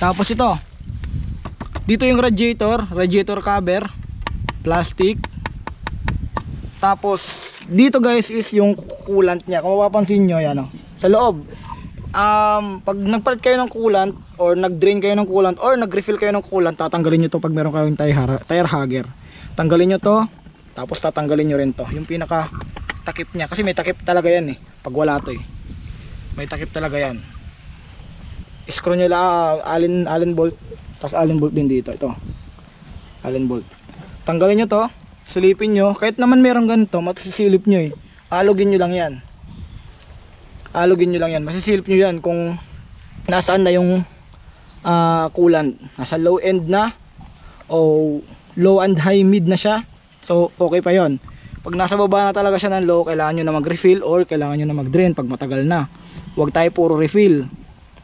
Tapos ito, dito yung radiator cover, plastic. Tapos dito guys is yung coolant niya. Kung mapapansin nyo, yan, sa loob. Pag nagpalit kayo ng coolant or nag-drain kayo ng coolant or nag-refill kayo ng coolant, tatanggalin nyo to pag meron kayong tire hugger. Tanggalin nyo to, tapos tatanggalin nyo rin to, yung pinaka takip nya, kasi may takip talaga yan pag wala to may takip talaga yan. Screw nyo lang, allen bolt, tapos allen bolt din dito, ito allen bolt. Tanggalin nyo to, silipin nyo, kahit naman meron ganito masisilip nyo alugin nyo lang yan, masisilip nyo yan kung nasaan na yung coolant, nasa low end na o low and high mid na siya, so okay pa yon. Pag nasa baba na talaga siya ng low, kailangan nyo na mag-refill or kailangan nyo na mag-drain pag matagal na. Huwag tayo puro refill.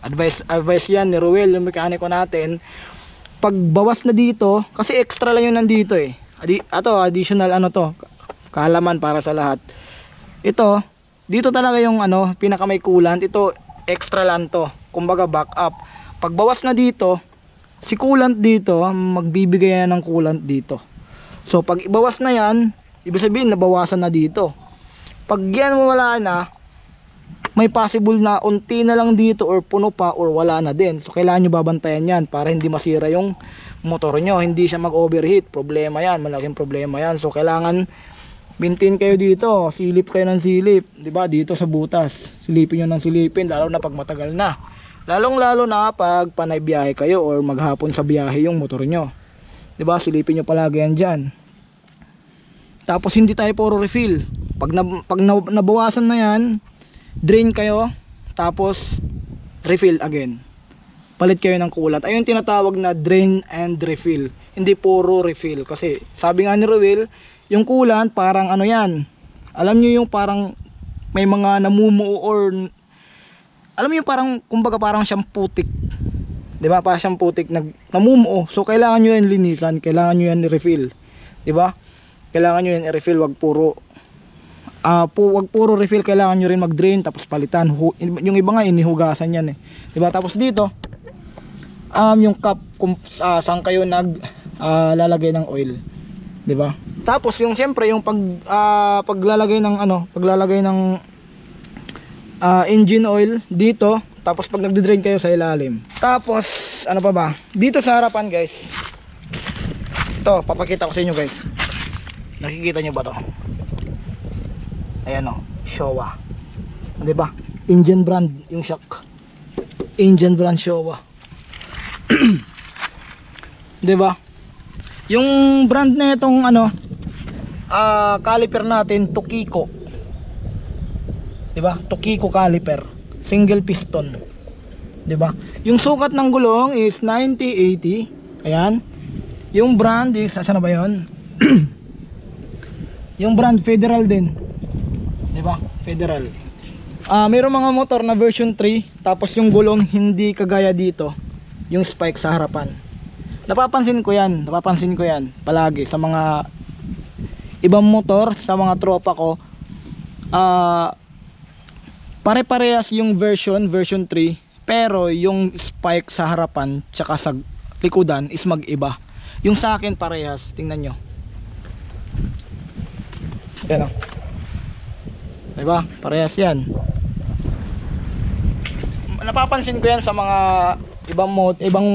Advice yan ni Ruel, yung mekaniko natin. Pag bawas na dito, kasi extra lang yun nandito additional kaalaman para sa lahat. Ito, dito talaga yung pinaka may coolant. Ito, extra lang to. Kumbaga backup. Pag bawas na dito, si coolant dito, magbibigay yan ng coolant dito. So pag ibawas na yan, ibig sabihin nabawasan na dito. Pag yan wala na, may possible na unti na lang dito or puno pa or wala na din. So kailangan nyo babantayan yan para hindi masira yung motor nyo, hindi siya mag-overheat. Problema yan, malaking problema yan. So kailangan maintain kayo dito, silip kayo ng silip, diba? Dito sa butas, silipin nyo ng silipin, lalo na pag matagal na, lalo na pag panay biyahe kayo or maghapon sa biyahe yung motor nyo, diba? Silipin nyo palagi yan dyan. Tapos hindi tayo puro refill. Pag nabawasan na yan, drain kayo, tapos refill again. Palit kayo ng coolant. Ayun tinatawag na drain and refill. Hindi puro refill. Kasi sabi nga ni Ruel, yung coolant parang yan. Alam nyo yung parang may mga namumuo or alam mo yung parang kumbaga parang siyang putik. Diba? Parang siyang putik namumuo. So kailangan nyo yan linisan. Kailangan nyo yan refill. Diba? Kailangan nyo yan i-refill, wag puro refill. Kailangan nyo rin mag-drain tapos palitan. Yung iba nga inihugasan yan diba? Tapos dito yung cup kung saan kayo lalagay ng oil, diba? Tapos yung siyempre yung paglalagay ng engine oil dito, tapos pag nagde-drain kayo sa ilalim. Tapos ano pa ba? Dito sa harapan guys, ito papakita ko sa inyo guys. Nakikita nyo ba to? Ayan Showa, diba? Engine brand yung shock, engine brand Showa. Diba? Yung brand na itong caliper natin, Tokiko, diba? Tokiko caliper, single piston, diba? Yung sukat ng gulong is 90/80. Ayan. Yung brand is, saan na ba yun? Yung brand Federal din, diba? Federal. Mayroong mga motor na version 3, tapos yung gulong hindi kagaya dito, yung spike sa harapan. Napapansin ko yan palagi sa mga ibang motor, sa mga tropa ko. Pare-parehas yung version 3, pero yung spike sa harapan tsaka sa likudan is mag-iba. Yung sa akin parehas, tingnan nyo. Yan diba? Parehas yan. Napapansin ko yan sa mga ibang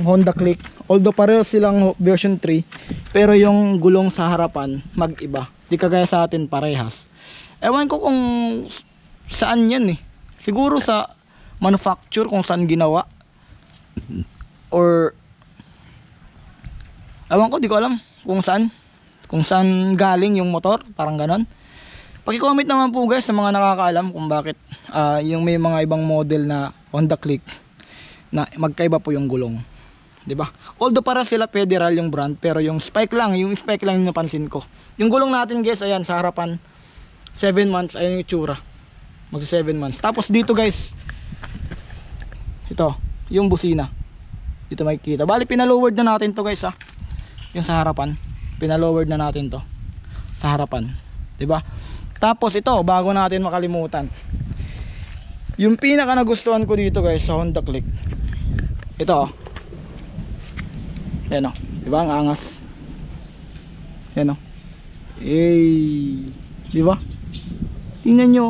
Honda Click. Although parehas silang version 3, pero yung gulong sa harapan mag-iba. Di kagaya sa atin parehas. Ewan ko kung saan yan Siguro sa manufacture kung saan ginawa. Or ewan ko, di ko alam kung saan galing yung motor, parang ganon. Paki-comment naman po guys sa mga nakakaalam kung bakit yung may mga ibang model na Honda Click na magkaiba po yung gulong, 'di ba? Although para sila Federal yung brand, pero yung spike lang yung napansin ko. Yung gulong natin guys, ayan sa harapan 7 months, ayan yung itsura. Magsa 7 months. Tapos dito guys, ito, yung busina. Dito makikita. Bali pinalowered na natin to guys Yung sa harapan, pinalowered na natin to sa harapan, 'di ba? Tapos ito, bago natin makalimutan, yung pinaka nagustuhan ko dito guys sa Honda Click, Ito oh. Yan oh. Diba ang angas? Yan oh. Diba? Tingnan nyo.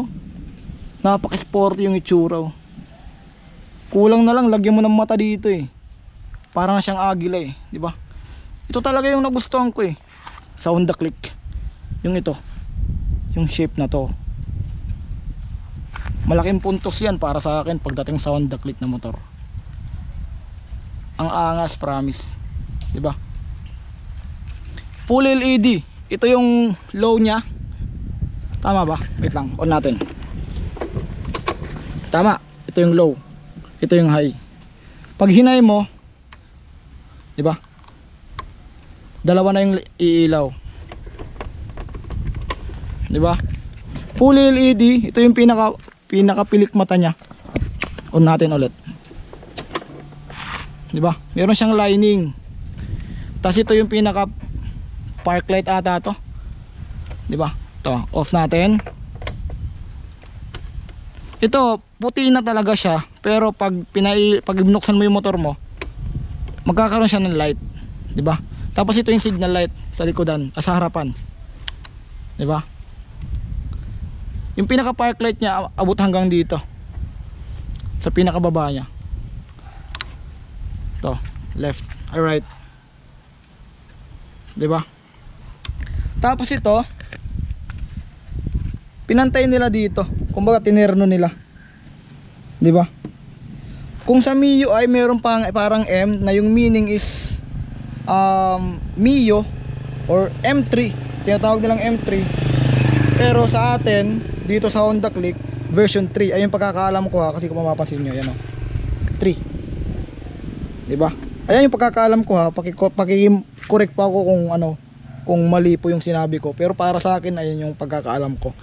Napaka-sporty yung itsura oh. Kulang na lang lagyan mo ng mata dito eh. Parang siyang agila eh, di ba? Ito talaga yung nagustuhan ko eh. Sa Honda Click. Yung ito. Yung shape na to. Malaking puntos yan para sa akin pagdating sa Honda Click na motor. Ang angas, promise. Di ba? Full LED. Ito yung low niya. Tama ba? Wait lang, on natin. Tama. Ito yung low. Ito yung high. Pag hinay mo, di ba? Dalawa na yung iilaw. Di ba? Full LED, ito yung pinaka-pilik mata niya. On natin ulit. Di ba? Meron siyang lining. Tapos ito yung pinaka park light ata to. Di ba? Ito, off natin. Ito, puti na talaga siya, pero pag binuksan mo yung motor mo, magkakaroon siya ng light, 'di ba? Tapos ito yung signal light sa likodan, sa harapan. 'Di ba? Yung pinaka park light niya abot hanggang dito. Sa pinaka baba niya. To, left or right. 'Di ba? Tapos ito, pinantay nila dito. Kumbaga tinerno nila. 'Di ba? Kung sa Mio ay meron pang parang M na yung meaning is Mio or M3. Tinatawag nilang M3. Pero sa atin dito sa Honda Click version 3 ay yung pagkakaalam ko ha, kasi kung mapapansin niyo yan oh. 3. 'Di ba? Ayan yung pagkakaalam ko ha, paki-correct pa ako kung ano, kung mali po yung sinabi ko. Pero para sa akin ayun yung pagkakaalam ko.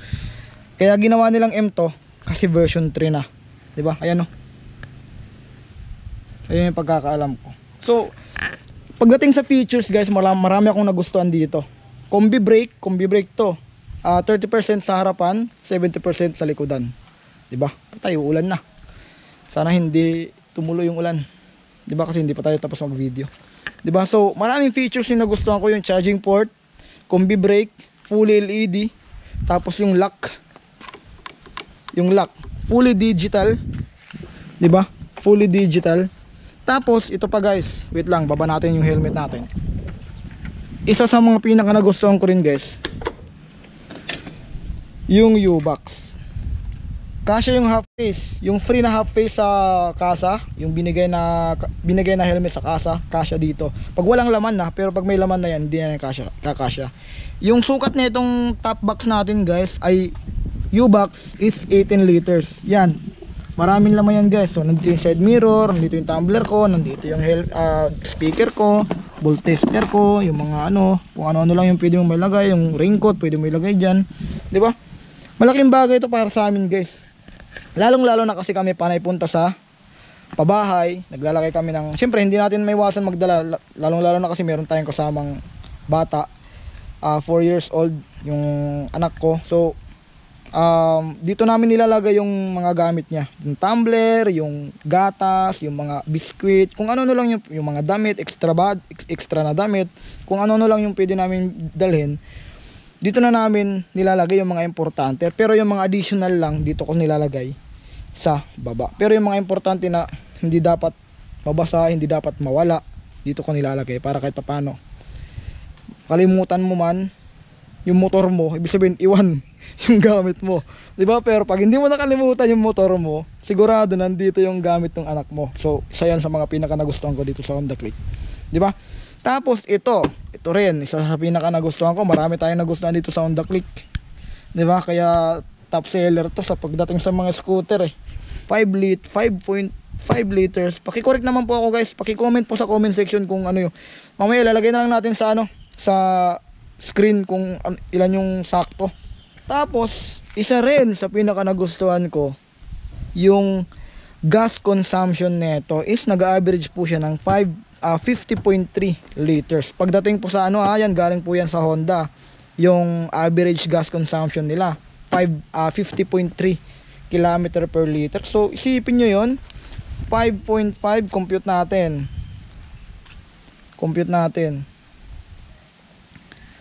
Kaya ginawa nilang M to kasi version 3 na. 'Di ba? Ayan oh. Ayun yung pagkakaalam ko. So, pagdating sa features guys, marami akong nagustuhan dito. Combi brake to. 30% sa harapan, 70% sa likodan. 'Di ba? Tayo ulan na. Sana hindi tumuloy yung ulan. 'Di ba? Kasi hindi pa tayo tapos mag-video. 'Di ba? So, maraming features yung nagustuhan ko, yung charging port, combi brake, full LED, tapos yung lock. Yung lock, fully digital. 'Di ba? Fully digital. Tapos ito pa guys, wait lang, baba natin yung helmet natin. Isa sa mga pinaka nagustuhan ko rin guys, yung U-Box. Kasya yung half face, yung free na half face sa kasa, yung binigay na helmet sa kasa, kasya dito. Pag walang laman na, pero pag may laman na yan, hindi na kakasya. Yung sukat na itong top box natin guys ay U-Box is 18 liters. Yan. Maraming laman yan guys. So nandito yung side mirror, nandito yung tumbler ko, nandito yung speaker ko, volt tester ko, yung mga ano, kung ano-ano lang yung pwede mo mailagay, yung raincoat pwede mo ilagay diyan. 'Di ba? Malaking bagay ito para sa amin guys. Lalong-lalo na kasi kami panay punta sa pabahay, naglalagay kami ng, siyempre hindi natin maiwasan magdala, lalong-lalo na kasi meron tayong kasamang bata, 4 years old yung anak ko. So dito namin nilalagay yung mga gamit niya, yung tumbler, yung gatas, yung mga biskwit, kung ano lang yung mga damit, extra na damit, kung ano lang yung pwede namin dalhin. Dito na namin nilalagay yung mga importante, pero yung mga additional lang dito ko nilalagay sa baba. Pero yung mga importante na hindi dapat mabasa, hindi dapat mawala, dito ko nilalagay para kahit paano kalimutan mo man yung motor mo, ibig sabihin iwan yung gamit mo, 'di ba? Pero pag hindi mo nakalimutan yung motor mo, sigurado nandito yung gamit ng anak mo. So isa yan sa mga pinaka nagustuhan ko dito sa Honda Click, 'di ba? Tapos ito rin isa sa pinaka nagustuhan ko. Marami tayong nagustuhan dito sa Honda Click, 'di ba? Kaya top seller to sa pagdating sa mga scooter eh. 5.5 liters. Paki-correct naman po ako guys. Paki-comment po sa comment section kung ano yung, mamaya ilalagay na lang natin sa ano, sa screen kung ilan yung sakto. Tapos isa rin sa pinaka nagustuhan ko, yung gas consumption neto is nag-average po siya ng 50.3 liters. Pagdating po sa ano yan galing po yan sa Honda, yung average gas consumption nila 50.3 km per liter. So isipin nyo yon, 5.5, compute natin.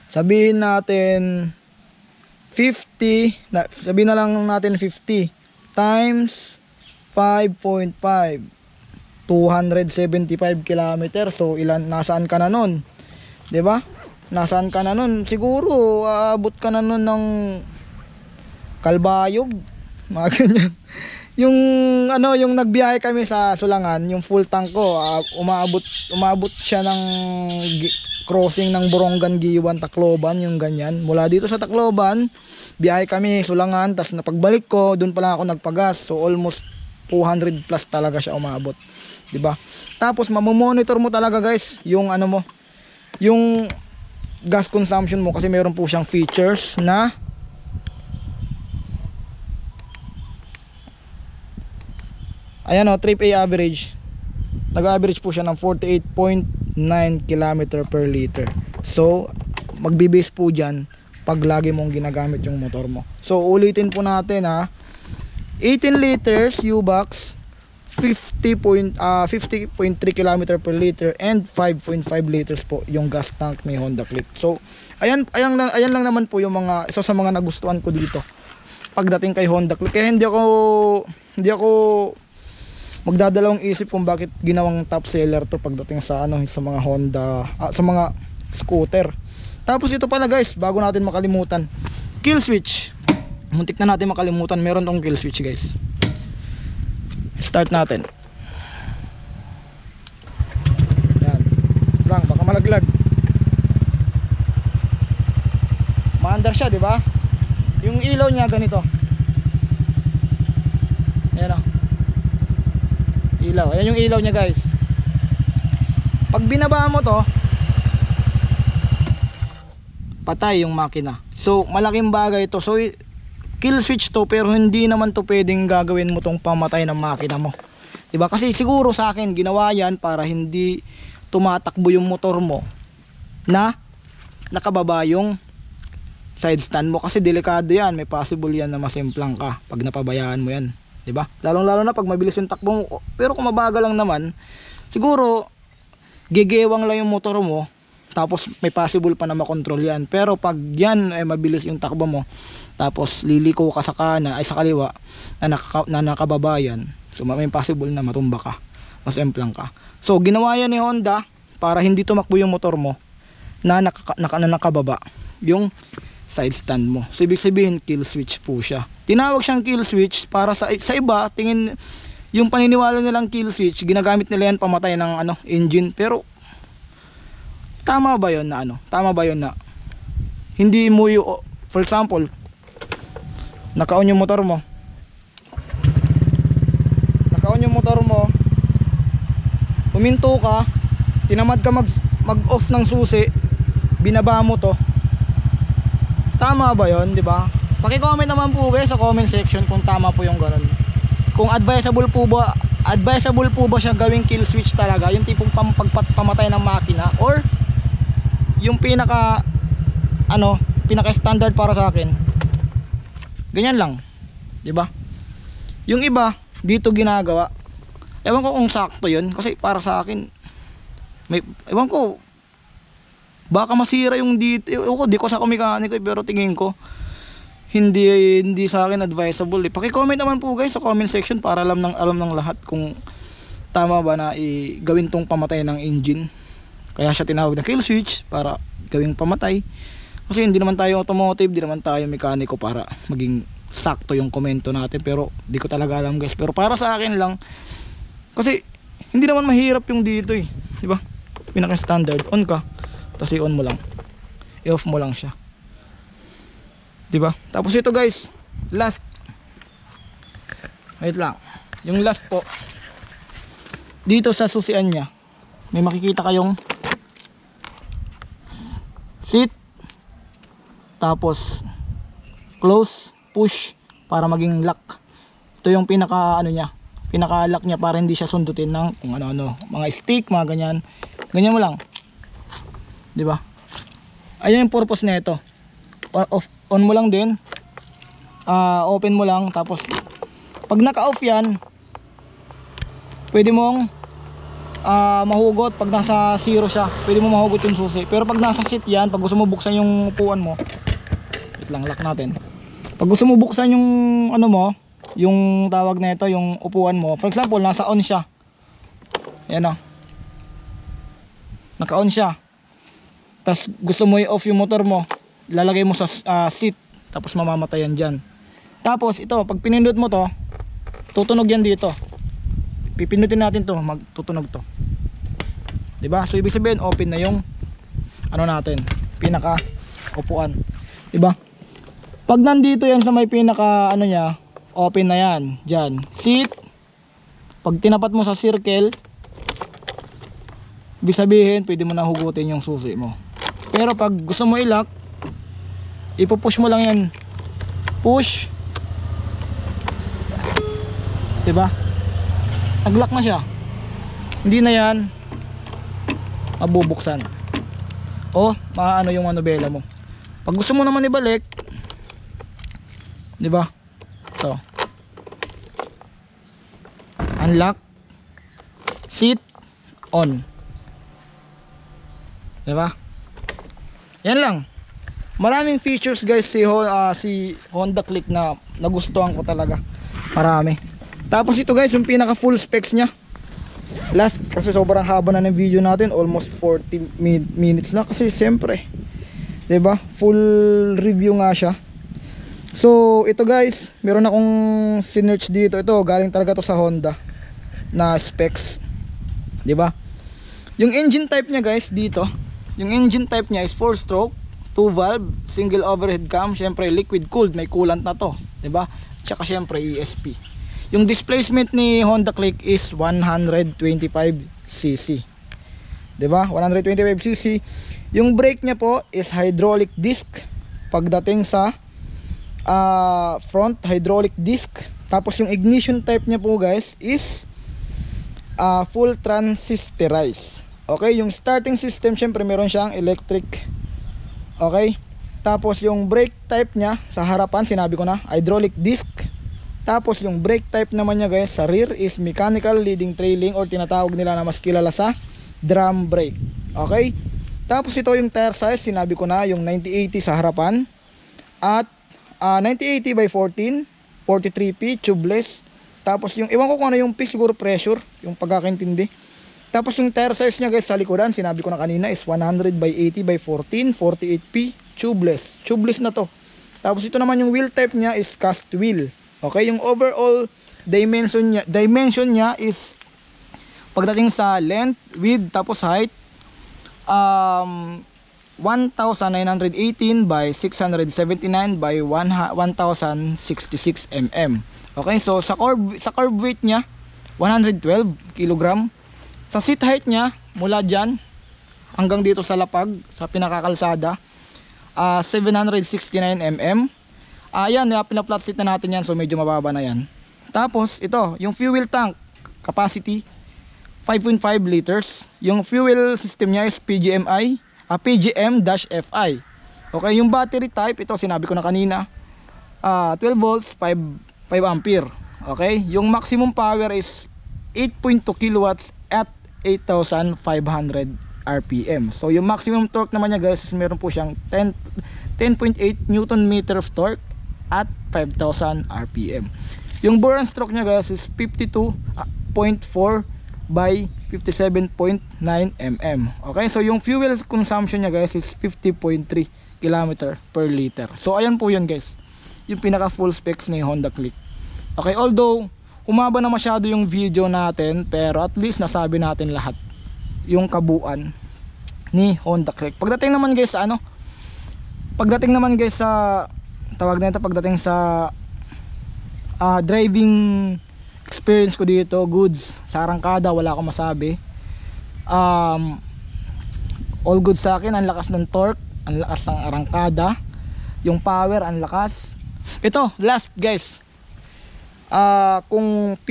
Sabihin natin 50, sabihin na lang natin 50 times 5.5, 275 km. So ilan, nasaan ka na nun? 'Di ba? Nasaan ka na nun? Siguro aabot ka na nun ng Kalbayog, mga ganyan. Yung ano, yung nagbiyahe kami sa Sulangan, yung full tank ko, umabot siya ng crossing ng Borongan, Giwan, Tacloban, yung ganyan. Mula dito sa Tacloban, biyahe kami Sulangan, tas napagbalik ko, doon pala ako nagpagas. So almost 200 plus talaga siya umabot, 'di ba? Tapos mamomonitor mo talaga, guys, yung ano mo, yung gas consumption mo, kasi meron po siyang features na ayan o, trip A average. Nag-average po siya ng 48.9 km per liter. So magbe-base po dyan pag lagi mong ginagamit yung motor mo. So ulitin po natin, ha, 18 liters U-Box, 50.3 km per liter, and 5.5 liters po yung gas tank ni Honda Click. So ayan lang naman po yung mga isa sa mga nagustuhan ko dito pagdating kay Honda Click. Kaya hindi ako magdadalawang isip kung bakit ginawang top seller to pagdating sa ano, sa mga Honda, sa mga scooter. Tapos ito pala, guys, bago natin makalimutan, kill switch. Muntik na natin makalimutan, meron tong kill switch, guys. Start natin. Yan lang, baka malaglag. Maandar siya, di ba? Yung ilaw niya ganito. Ayan o, ilaw. Ayan yung ilaw niya, guys. Pag binaba mo to, patay yung makina. So malaking bagay ito. So kill switch to, pero hindi naman to pwedeng gagawin mo tong pamatay ng makina mo, diba? Kasi siguro sa akin ginawa yan para hindi tumatakbo yung motor mo na nakababa yung side stand mo, kasi delikado yan. May possible yan na masimplang ka pag napabayaan mo yan, diba? Lalong lalo na pag mabilis yung takbo mo. Pero kung mabagal lang naman, siguro gegewang lang yung motor mo, tapos may possible pa na makontrol yan. Pero pag yan ay mabilis yung takbo mo, tapos liliko ka sa kanan ay sa kaliwa na nakababa yan, so may possible na matumba ka, masemplang ka. So ginawa yan ni Honda para hindi tumakbo yung motor mo na nakababa yung side stand mo. So ibig sabihin kill switch po siya. Tinawag siyang kill switch para sa iba, tingin yung paniniwala nilang kill switch, ginagamit nila yan pamatay ng ano, engine. Pero tama ba yun na ano? Tama ba yun na hindi mo yung, for example, naka-on yung motor mo, huminto ka, tinamad ka mag-off ng susi, binaba mo to, tama ba yun, di ba? Paki-comment naman po, guys, sa comment section kung tama po yung ganun. Kung advisable po ba siya gawing kill switch talaga, yung tipong pamatay ng makina, or yung pinaka standard para sa akin ganyan lang, di ba? Yung iba dito ginagawa, ewan ko kung sakto yun, kasi para sa akin ewan ko, baka masira yung dito. Di ko sa mekaniko, pero tingin ko hindi sa akin advisable. Paki-comment naman po, guys, sa comment section para alam ng lahat kung tama ba na gawin tong pamatay ng engine. Kaya siya tinawag na kill switch, para gawing pamatay. Kasi hindi naman tayo automotive, hindi naman tayo mekaniko para maging sakto yung komento natin. Pero di ko talaga alam, guys. Pero para sa akin lang, kasi hindi naman mahirap yung dito eh, di ba? Pinaka standard, on ka, tapos i-on mo lang, i-off mo lang siya, di ba? Tapos ito, guys, last, wait lang, yung last po, dito sa susian nya may makikita kayong seat, tapos close, push para maging lock. Ito yung pinaka lock nya para hindi siya sundutin ng kung ano, mga stick, mga ganyan mo lang, di ba? Ayun yung purpose nito. On mo lang din, open mo lang, tapos pag naka-off yan, pwede mong mahugot pag nasa 0 siya. Pwede mo mahugot yung susi. Pero pag nasa sit yan, pag gusto mo buksan yung upuan mo, wait lang, lock natin. Pag gusto mo buksan yung ano mo, yung tawag na ito, yung upuan mo, for example, nasa on siya. Ayan o, naka on siya. Tapos gusto mo i-off yung motor mo, lalagay mo sa seat, tapos mamamatayan dyan. Tapos ito, pag pinindot mo to, tutunog yan dito. Pipindutin natin to, magtutunog to, diba? So ibig sabihin open na yung ano natin, pinaka upuan, diba? Pag nandito yan sa may pinaka ano nya, open na yan. Dyan, seat. Pag tinapat mo sa circle, ibig sabihin pwede mo na hugutin yung susi mo. Pero pag gusto mo i-lock, ipupush mo lang yan, push, diba? Nag-lock na siya. Hindi na yan mabubuksan o maano yung manubela mo. Pag gusto mo naman ibalik, diba? So unlock, seat, on, diba? Yan lang. Maraming features guys si Honda Click na nagustuhan ko talaga. Marami. Tapos ito guys, yung pinaka full specs nya. Last, kasi sobrang haba na ng video natin, almost 40 minutes na kasi siyempre, 'di ba? Full review nga siya. So ito guys, meron akong sinearch dito. Ito galing talaga to sa Honda na specs, 'di ba? Yung engine type nya guys dito, yung engine type nya is 4 stroke, 2 valve, single overhead cam, siyempre liquid cooled, may coolant na to, 'di ba? Tsaka siyempre ESP. Yung displacement ni Honda Click is 125cc. 'Di ba? 125cc. Yung brake niya po is hydraulic disc. Pagdating sa front, hydraulic disc. Tapos yung ignition type niya po guys is full transistorized. Okay, yung starting system syempre meron siyang electric. Okay? Tapos yung brake type niya sa harapan, sinabi ko na, hydraulic disc. Tapos yung brake type naman niya guys sa rear is mechanical leading trailing, or tinatawag nila na mas kilala sa drum brake. Okay? Tapos ito yung tire size, sinabi ko na, yung 90/80 sa harapan at 90/80 by 14, 43P tubeless. Tapos yung iwan ko kung ano yung P, siguro pressure, yung pagkakaintindi. Tapos yung tire size niya guys sa likuran, sinabi ko na kanina, is 100/80 by 14, 48P tubeless. Tubeless na to. Tapos ito naman yung wheel type niya is cast wheel. Okay, yung overall dimension niya is pagdating sa length, width, tapos height, 1918 by 679 by 1066 mm. Okay, so sa curve weight niya 112 kg. Sa seat height niya mula dyan hanggang dito sa lapag, sa pinakakalsada, 769 mm. Ayan, pina-flat seat na natin yan, so medyo mababa na yan. Tapos ito, yung fuel tank capacity 5.5 liters. Yung fuel system niya is PGM-FI. Okay, yung battery type, ito sinabi ko na kanina, 12 volts, 5 ampere. Okay, yung maximum power is 8.2 kilowatts at 8,500 RPM. So yung maximum torque naman niya guys is meron po siyang 10.8 Newton meter of torque at 5,000 RPM. Yung bore and stroke niya guys is 52.4 by 57.9 mm. Okay, so yung fuel consumption niya guys is 50.3 km per liter. So ayan po yun guys, yung pinaka full specs ni Honda Click. Okay, although humaba na masyado yung video natin, pero at least nasabi natin lahat yung kabuuan ni Honda Click. Pagdating naman guys sa pagdating sa driving experience ko dito, goods. Sa arangkada wala akong masabi. All good sa akin. Ang lakas ng torque, ang lakas ng arangkada, yung power, ang lakas. Ito, last guys, kung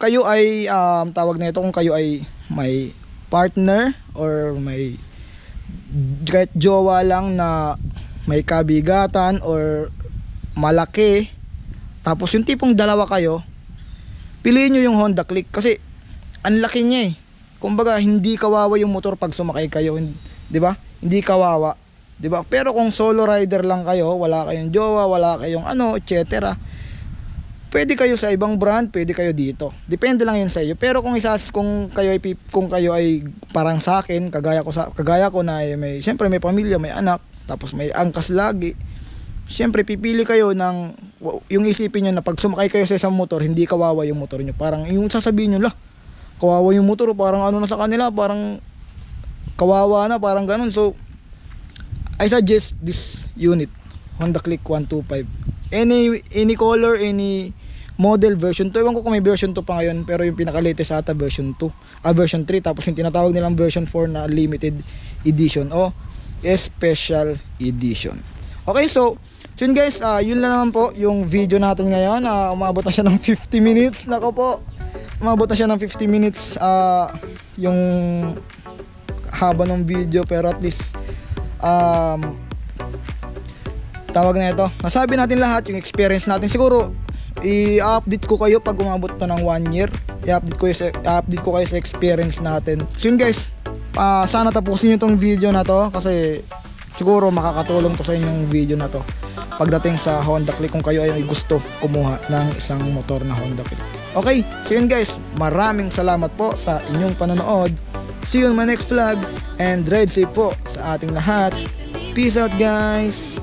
kayo ay tawag na ito, kung kayo ay may partner or may kahit jowa lang na may kabigatan or malaki, tapos yung tipong dalawa kayo, piliin nyo yung Honda Click kasi ang laki niya eh. Kumbaga hindi kawawa yung motor pag sumakay kayo, 'di ba? Hindi kawawa, 'di ba? Pero kung solo rider lang kayo, wala kayong jowa, wala kayong ano, etc. Pwede kayo sa ibang brand, pwede kayo dito. Depende lang 'yun sa iyo. Pero kung kung kayo ay parang sa akin, kagaya ko na may syempre may pamilya, may anak, tapos may angkas lagi. Syempre pipili kayo ng yung isipin niyo na pag sumakay kayo sa isang motor, hindi kawawa yung motor niyo. Parang yung sasabihin niyo, "Lah, kawawa yung motor, parang ano na sa kanila, parang kawawa na, parang ganun." So I suggest this unit, Honda Click 125. Any color, any model, version 2. Ewan ko kung may version 2 pa ngayon, pero yung pinaka latest ata version 2, version 3, tapos yung tinatawag nilang version 4 na limited edition o special edition. Okay, so yun guys, yun lang naman po yung video natin ngayon. Umabot na siya ng 50 minutes. Nako po, umabot na siya ng 50 minutes yung haba ng video, pero at least tawag na ito, nasabi natin lahat yung experience natin. Siguro i-update ko kayo pag umabot to ng 1 year. I-update ko kayo sa experience natin. So yun guys, sana tapusin nyo tong video na to, kasi siguro makakatulong to sa inyong video na to pagdating sa Honda Click, kung kayo ay gusto kumuha ng isang motor na Honda Click. Okay, so yun guys, maraming salamat po sa inyong panonood. See you on my next vlog, and ride safe po sa ating lahat. Peace out guys.